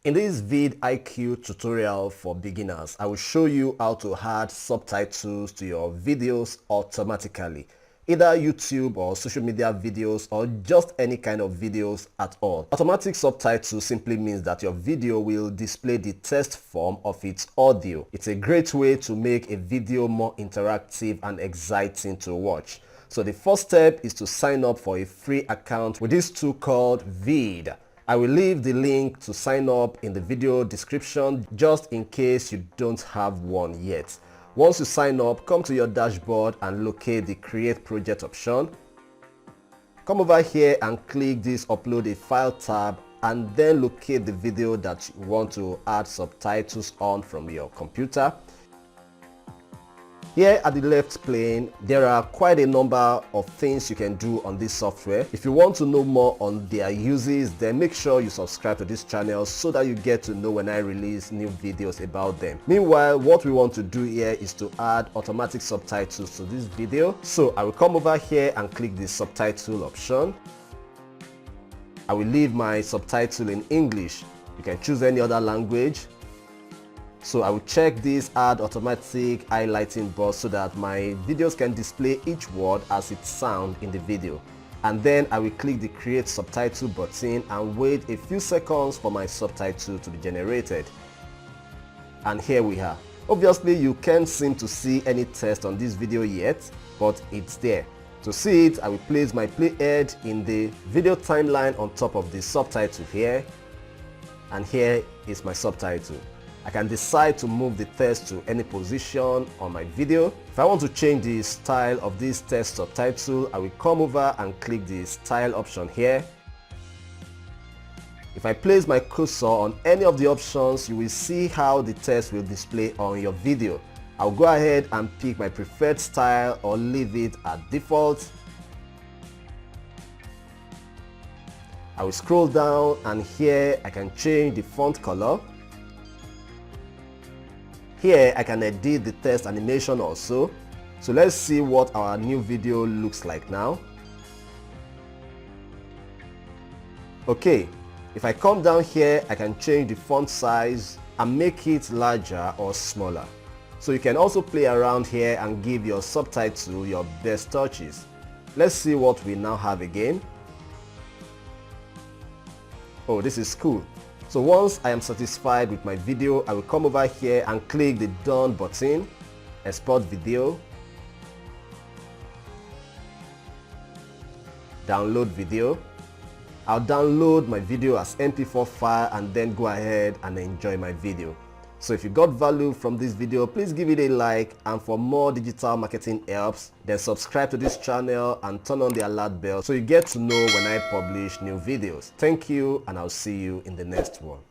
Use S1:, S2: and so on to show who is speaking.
S1: In this Veed.IQ tutorial for beginners, I will show you how to add subtitles to your videos automatically, either YouTube or social media videos or just any kind of videos at all. Automatic subtitles simply means that your video will display the text form of its audio. It's a great way to make a video more interactive and exciting to watch. So the first step is to sign up for a free account with this tool called Veed. I will leave the link to sign up in the video description just in case you don't have one yet. Once you sign up, come to your dashboard and locate the Create Project option. Come over here and click this Upload a File tab and then locate the video that you want to add subtitles on from your computer. Here at the left pane, there are quite a number of things you can do on this software. If you want to know more on their uses, then make sure you subscribe to this channel so that you get to know when I release new videos about them. Meanwhile, what we want to do here is to add automatic subtitles to this video. So I will come over here and click the subtitle option. I will leave my subtitle in English. You can choose any other language. So I will check this add automatic highlighting box so that my videos can display each word as it sounds in the video. And then I will click the create subtitle button and wait a few seconds for my subtitle to be generated. And here we are. Obviously you can't seem to see any text on this video yet, but it's there. To see it, I will place my playhead in the video timeline on top of the subtitle here. And here is my subtitle. I can decide to move the text to any position on my video. If I want to change the style of this text subtitle, I will come over and click the style option here. If I place my cursor on any of the options, you will see how the text will display on your video. I'll go ahead and pick my preferred style or leave it at default. I will scroll down and here I can change the font color. Here I can edit the text animation also. So let's see what our new video looks like now. Okay, if I come down here, I can change the font size and make it larger or smaller. So you can also play around here and give your subtitle your best touches. Let's see what we now have again. Oh, this is cool. So once I am satisfied with my video, I will come over here and click the Done button, Export Video, Download Video. I'll download my video as MP4 file and then go ahead and enjoy my video. So if you got value from this video, please give it a like, and for more digital marketing helps, then subscribe to this channel and turn on the alert bell so you get to know when I publish new videos. Thank you, and I'll see you in the next one.